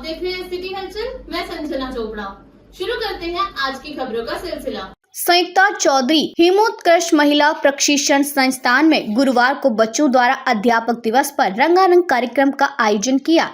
देख रहे हैं सिटी हलचल। मैं संजना चोपड़ा। शुरू करते हैं आज की खबरों का सिलसिला। संयुक्ता चौधरी हिमोत्कर्ष महिला प्रशिक्षण संस्थान में गुरुवार को बच्चों द्वारा अध्यापक दिवस पर रंगारंग कार्यक्रम का आयोजन किया।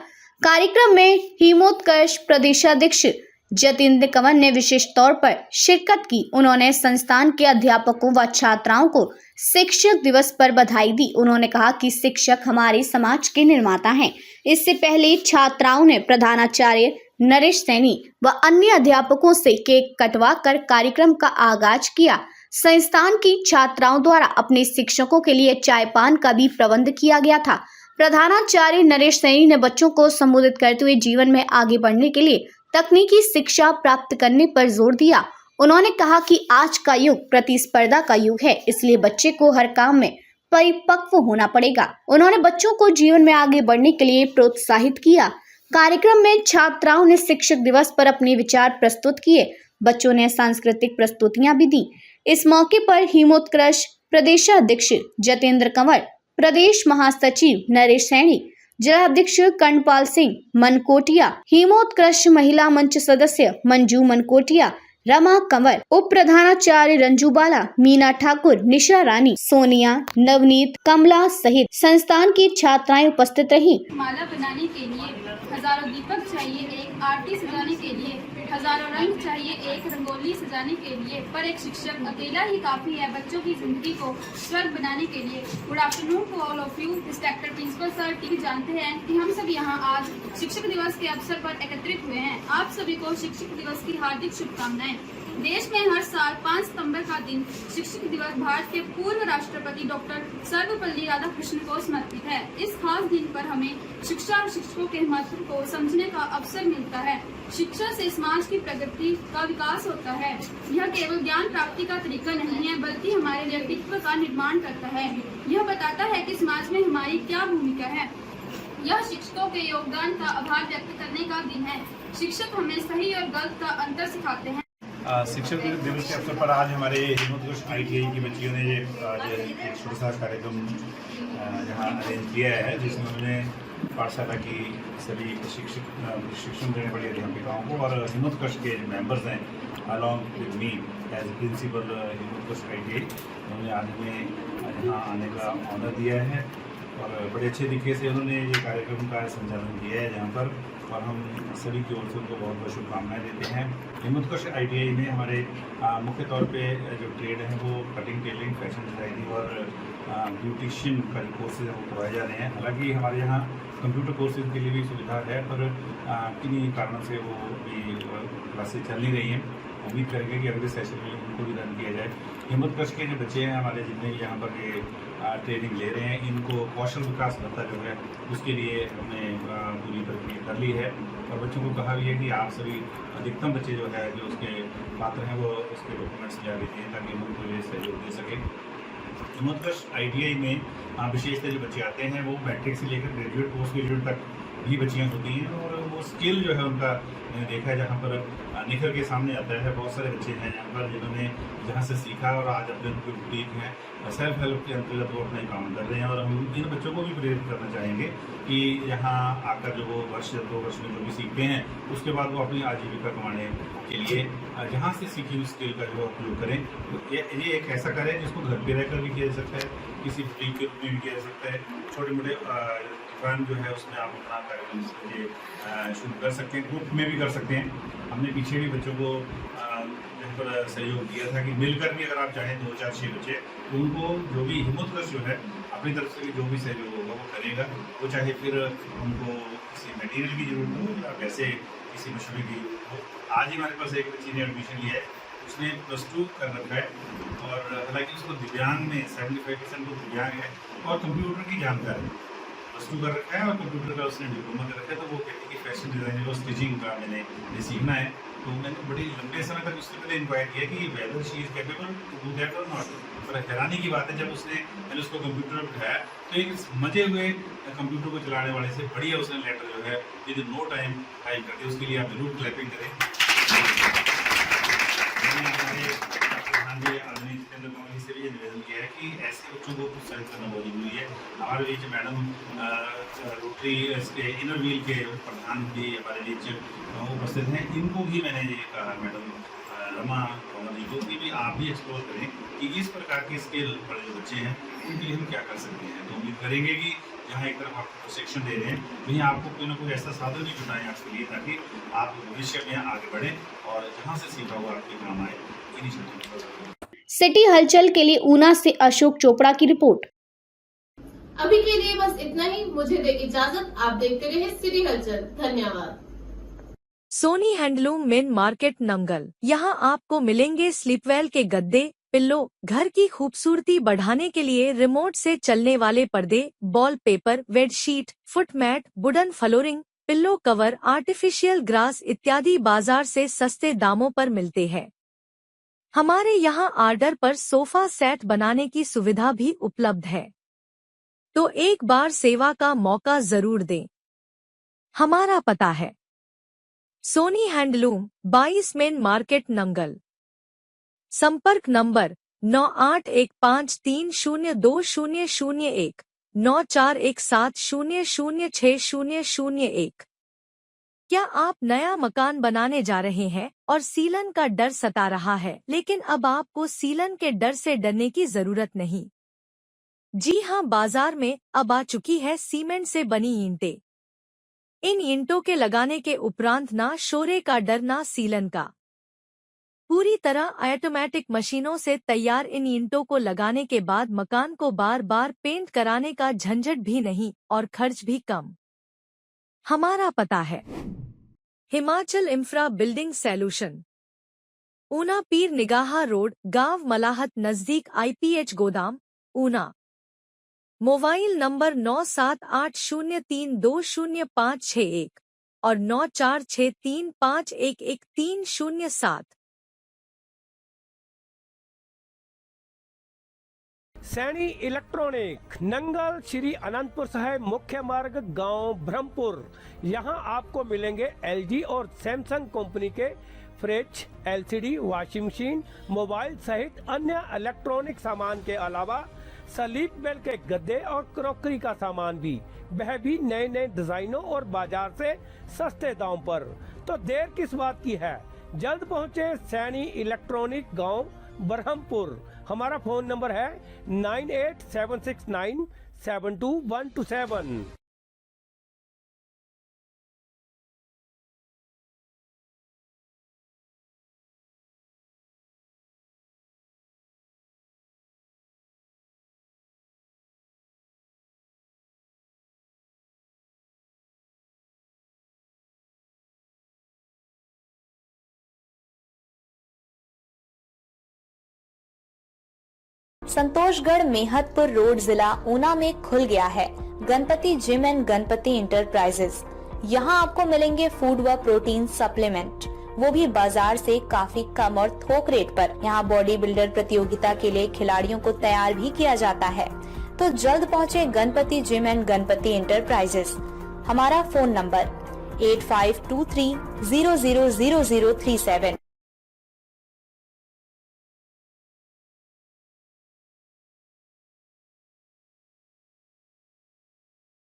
कार्यक्रम में हिमोत्कर्ष प्रदेशाध्यक्ष जतेंद्र कंवर ने विशेष तौर पर शिरकत की। उन्होंने संस्थान के अध्यापकों व छात्राओं को शिक्षक दिवस पर बधाई दी। उन्होंने कहा कि शिक्षक हमारे समाज के निर्माता हैं। इससे पहले छात्राओं ने प्रधानाचार्य नरेश सैनी व अन्य अध्यापकों से केक कटवा कर कार्यक्रम का आगाज किया। संस्थान की छात्राओं द्वारा अपने शिक्षकों के लिए चाय पान का भी प्रबंध किया गया था। प्रधानाचार्य नरेश सैनी ने बच्चों को संबोधित करते हुए जीवन में आगे बढ़ने के लिए तकनीकी शिक्षा प्राप्त करने पर जोर दिया। उन्होंने कहा कि आज का युग प्रतिस्पर्धा का युग है, इसलिए बच्चे को हर काम में परिपक्व होना पड़ेगा। उन्होंने बच्चों को जीवन में आगे बढ़ने के लिए प्रोत्साहित किया। कार्यक्रम में छात्राओं ने शिक्षक दिवस पर अपने विचार प्रस्तुत किए। बच्चों ने सांस्कृतिक प्रस्तुतियां भी दी। इस मौके पर हिमोत्कर्ष प्रदेशाध्यक्ष जतेंद्र कंवर, प्रदेश महासचिव नरेश सैनी, जिलाध्यक्ष कर्णपाल सिंह मनकोटिया, हिमोत्कर्ष महिला मंच सदस्य मंजू मनकोटिया, रमा कंवर, उप प्रधानाचार्य रंजू बाला, मीना ठाकुर, निशा रानी, सोनिया, नवनीत, कमला सहित संस्थान की छात्राएं उपस्थित रहीं। माला बनाने के लिए हजारों दीपक चाहिए, एक आरती सजाने के लिए हजारों रंग चाहिए, एक रंगोली सजाने के लिए, पर एक शिक्षक अकेला ही काफी है बच्चों की जिंदगी को स्वर्ग बनाने के लिए। Good afternoon to all of you. Respected principal sir, TV जानते हैं कि हम सब यहाँ आज शिक्षक दिवस के अवसर पर एकत्रित हुए हैं। आप सभी को शिक्षक दिवस की हार्दिक शुभकामनाएं। देश में हर साल 5 सितंबर का दिन शिक्षक दिवस भारत के पूर्व राष्ट्रपति डॉक्टर सर्वपल्ली राधाकृष्णन को समर्पित है। इस खास दिन पर हमें शिक्षा और शिक्षकों के महत्व को समझने का अवसर मिलता है। शिक्षा से समाज की प्रगति का विकास होता है। यह केवल ज्ञान प्राप्ति का तरीका नहीं है, बल्कि हमारे व्यक्तित्व का निर्माण करता है। यह बताता है कि समाज में हमारी क्या भूमिका है। यह शिक्षकों के योगदान का आभार व्यक्त करने का दिन है। शिक्षक हमें सही और गलत का अंतर सिखाते हैं। शिक्षक दिवस के अवसर पर आज हमारे हिमोत्कर्ष ITI की बच्चियों ने एक छोटा सा कार्यक्रम यहाँ अरेंज किया है, जिसमें उन्होंने पाठशाला की सभी शिक्षण देने वाली अध्यापिकाओं को और हिमोत्कर्ष के मेंबर्स हैं along with me as principal Himotkarsh ITI, उन्होंने आज हमें यहाँ आने का ऑनर दिया है और बड़े अच्छे तरीके से उन्होंने ये कार्यक्रम का संचालन किया है जहाँ पर, और हम सभी की ओर से उनको बहुत बहुत शुभकामनाएं देते हैं। हिमोत्कर्ष ITI में हमारे मुख्य तौर पे जो ट्रेड है वो कटिंग, टेलरिंग, फैशन डिज़ाइनिंग और ब्यूटिशियन का जो कोर्सेज हैं वो करवाए जा रहे हैं। हालांकि हमारे यहाँ कंप्यूटर कोर्सेज के लिए भी सुविधा है, पर किन्हीं कारणों से वो भी क्लासेज चल नहीं रही हैं। उम्मीद करेंगे कि अगले सेशन में उनको भी रन किया जाए। हिम्मतकश के जो बच्चे हैं हमारे, जितने भी यहाँ पर ये ट्रेनिंग ले रहे हैं, इनको कौशल विकास भत्ता जो है उसके लिए हमने पूरी प्रक्रिया कर ली है और बच्चों को कहा भी है कि आप सभी अधिकतम बच्चे जो है जो उसके पात्र हैं वो उसके डॉक्यूमेंट्स ले आते हैं ताकि हम उनको ये सहयोग दे सकें। हिम्मतकश ITI में विशेषतः जो बच्चे आते हैं वो मैट्रिक से लेकर ग्रेजुएट, पोस्ट ग्रेजुएट तक भी बच्चियाँ होती हैं और वो स्किल जो है उनका मैंने देखा है जहाँ पर निखर के सामने आता है। बहुत सारे बच्चे हैं यहाँ पर जिन्होंने जहाँ से सीखा और आज अपने उनके बुटीक हैं, सेल्फ हेल्प के अंतर्गत वो अपने काम कर रहे हैं और हम इन बच्चों को भी प्रेरित करना चाहेंगे कि यहाँ आकर जो वो वर्ष 2 वर्ष में जो भी सीखते हैं उसके बाद वो अपनी आजीविका कमाने के लिए जहाँ से सीखी हुई स्किल का जो उपयोग करें। तो ये एक ऐसा करें जिसको घर पे रहकर भी किया जा सकता है, किसी बुटीक के रूप में भी किया जा सकता है, छोटे मोटे दुकान जो है उसमें आप अपना कार्यक्रम शुरू कर सकते हैं, ग्रुप में भी कर सकते हैं। हमने पीछे भी बच्चों को यहाँ पर सहयोग दिया था कि मिलकर भी अगर आप चाहें 2, 4, 6 बच्चे, तो उनको जो भी हिम्मतकश जो है अपनी तरफ से जो भी सहयोग होगा वो करेगा। वो चाहे फिर उनको किसी मटेरियल की ज़रूरत हो या वैसे किसी मशवरे की ज़रूरत हो। आज ही हमारे पास एक बच्ची ने एडमिशन लिया है, उसने +2 कर रखा है और हालांकि उसको दिव्यांग में 75% तो दिव्यांग है और कंप्यूटर की जानकारी है। +2 कर रखा है और कंप्यूटर का उसने डिप्लोमा कर रखा है। तो वो कहती है कि फैशन डिज़ाइनिंग और स्टिचिंग का मैंने सीखना है। तो मैंने बड़ी लंबे समय तक उससे पहले इंक्वायर किया कि whether she is capable to do that और नॉट। पर हैरानी की बात है जब मैंने उसको कंप्यूटर पर बिठाया तो एक मजे हुए कंप्यूटर को चलाने वाले से बढ़िया उसने लेटर जो है विद नो टाइम टाइप कर दिया। उसके लिए आप जरूर क्लैपिंग करें। मैंने हमारे प्रधान जी आदरणीय जतेंद्र कंवर जी से भी ये निवेदन किया है कि कि ऐसे बच्चों को प्रोत्साहित करना बहुत जरूरी है। हमारे बीच मैडम रोटरी इसके इनर व्हील के प्रधान भी हमारे बीच उपस्थित हैं। इनको भी मैंने ये कहा मैडम रमा पवन जी को कि भी आप भी एक्सप्लोर करें कि इस प्रकार के स्किल वाले जो बच्चे हैं उनके लिए हम क्या कर सकते हैं। तो उम्मीद करेंगे कि जहाँ एक तरफ आपको प्रशिक्षण दे रहे हैं वहीं आपको कोई ना कोई ऐसा साधन भी जुटाएं आपके लिए, ताकि आप भविष्य में आगे बढ़ें और जहाँ से सीखा हुआ आपके काम आए। इन्हीं क्षेत्रों में सिटी हलचल के लिए ऊना से अशोक चोपड़ा की रिपोर्ट। अभी के लिए बस इतना ही। मुझे दे इजाजत। आप देखते रहे सिटी हलचल। धन्यवाद। Soni handloom main market Nangal. यहाँ आपको मिलेंगे स्लीपवेल के गद्दे, पिल्लो, घर की खूबसूरती बढ़ाने के लिए रिमोट से चलने वाले पर्दे, wall paper, bedsheet, foot mat, wooden flooring, pillow cover, artificial grass इत्यादि बाजार से सस्ते दामों पर मिलते हैं। हमारे यहाँ ऑर्डर पर सोफा सेट बनाने की सुविधा भी उपलब्ध है, तो एक बार सेवा का मौका जरूर दें। हमारा पता है Soni handloom 22 main market Nangal. संपर्क नंबर 9815302001 9417006001। क्या आप नया मकान बनाने जा रहे हैं और सीलन का डर सता रहा है, लेकिन अब आपको सीलन के डर से डरने की जरूरत नहीं। जी हां, बाजार में अब आ चुकी है सीमेंट से बनी ईंटें। इन ईंटों के लगाने के उपरांत ना शोरे का डर ना सीलन का। पूरी तरह ऑटोमेटिक मशीनों से तैयार इन ईंटों को लगाने के बाद मकान को बार बार पेंट कराने का झंझट भी नहीं और खर्च भी कम। हमारा पता है Himachal infra building solution, Una पीर निगाहा रोड, गांव मलाहत नजदीक IPH गोदाम, ऊना। मोबाइल नंबर 9780320561 और 9463511307। सैनी इलेक्ट्रॉनिक नंगल श्री अनंतपुर साहिब मुख्य मार्ग गांव ब्रह्मपुर। यहां आपको मिलेंगे LG और सैमसंग कंपनी के fridge, LCD, washing machine, mobile सहित अन्य इलेक्ट्रॉनिक सामान के अलावा स्लीप वेल के गद्दे और क्रॉकरी का सामान भी, वह भी नए नए डिजाइनों और बाजार से सस्ते दाम पर। तो देर किस बात की है, जल्द पहुंचे सैनी इलेक्ट्रॉनिक गांव बरहमपुर। हमारा फोन नंबर है 9876972127। संतोषगढ़ मेहतपुर रोड जिला ऊना में खुल गया है Ganpati gym and Ganpati enterprises. यहाँ आपको मिलेंगे फूड व प्रोटीन सप्लीमेंट, वो भी बाजार से काफी कम और थोक रेट पर। यहाँ बॉडी बिल्डर प्रतियोगिता के लिए खिलाड़ियों को तैयार भी किया जाता है। तो जल्द पहुँचे Ganpati gym and Ganpati enterprises. हमारा फोन नंबर 8523000037।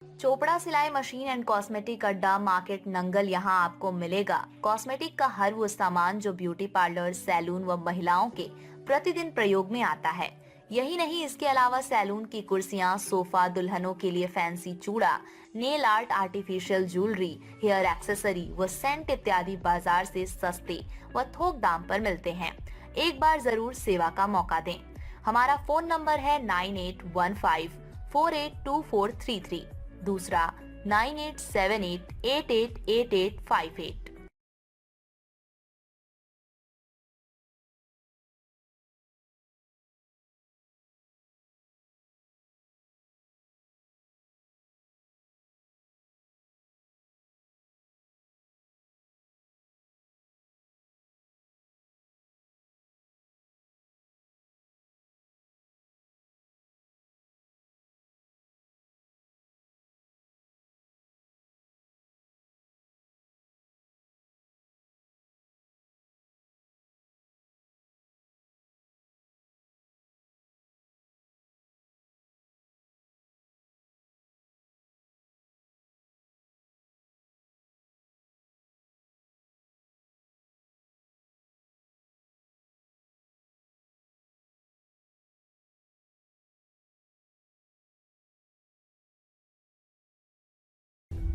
चोपड़ा सिलाई मशीन एंड कॉस्मेटिक अड्डा मार्केट नंगल। यहाँ आपको मिलेगा कॉस्मेटिक का हर वो सामान जो ब्यूटी पार्लर, सैलून व महिलाओं के प्रतिदिन प्रयोग में आता है। यही नहीं, इसके अलावा सैलून की कुर्सियाँ, सोफा, दुल्हनों के लिए फैंसी चूड़ा, nail art, artificial jewellery, hair accessory व सेंट इत्यादि बाजार से सस्ते व थोक दाम पर मिलते हैं। एक बार जरूर सेवा का मौका दें। हमारा फोन नंबर है 9815482433। दूसरा 9878888858।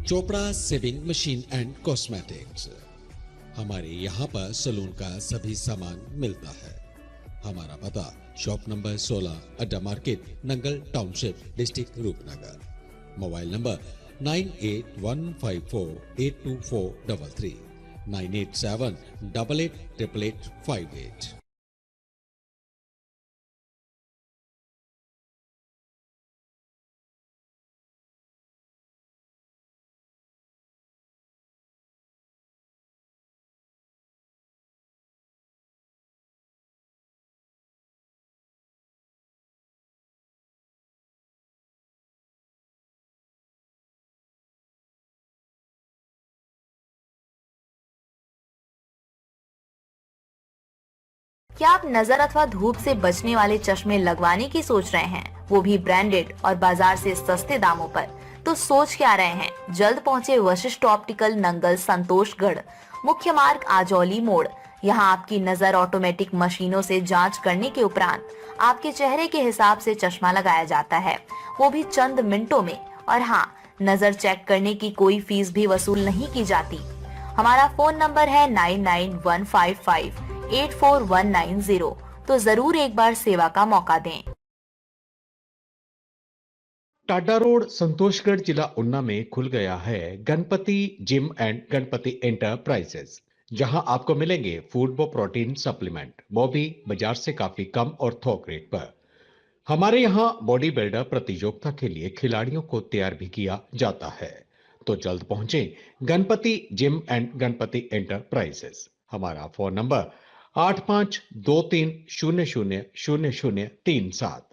Chopra saving machine and cosmetics. हमारे यहाँ पर सलून का सभी सामान मिलता है। हमारा पता shop number 16 Adda market, Nangal township, district Rupnagar. Mobile number 9815482433, 9878888858। क्या आप नजर अथवा धूप से बचने वाले चश्मे लगवाने की सोच रहे हैं, वो भी ब्रांडेड और बाजार से सस्ते दामों पर? तो सोच क्या रहे हैं, जल्द पहुंचे वशिष्ठ ऑप्टिकल, नंगल, संतोषगढ़, मुख्य मार्ग, आजौली मोड़। यहाँ आपकी नजर ऑटोमेटिक मशीनों से जांच करने के उपरांत आपके चेहरे के हिसाब से चश्मा लगाया जाता है, वो भी चंद मिनटों में। और हाँ, नजर चेक करने की कोई फीस भी वसूल नहीं की जाती। हमारा फोन नंबर है 9915584190। तो जरूर एक बार सेवा का मौका दें। टाडा रोड, संतोषगढ़, जिला उन्ना में खुल गया है Ganpati gym and Ganpati enterprises, जहां आपको मिलेंगे फूड व प्रोटीन सप्लीमेंट, वो भी बाजार से काफी कम और थोक रेट पर। हमारे यहाँ बॉडी बिल्डर प्रतियोगिता के लिए खिलाड़ियों को तैयार भी किया जाता है। तो जल्द पहुंचे Ganpati gym and Ganpati enterprises. हमारा फोन नंबर 8523000037,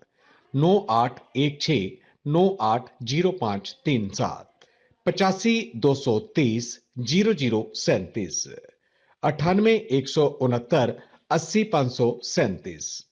9816980537, 85230037, 9816980537।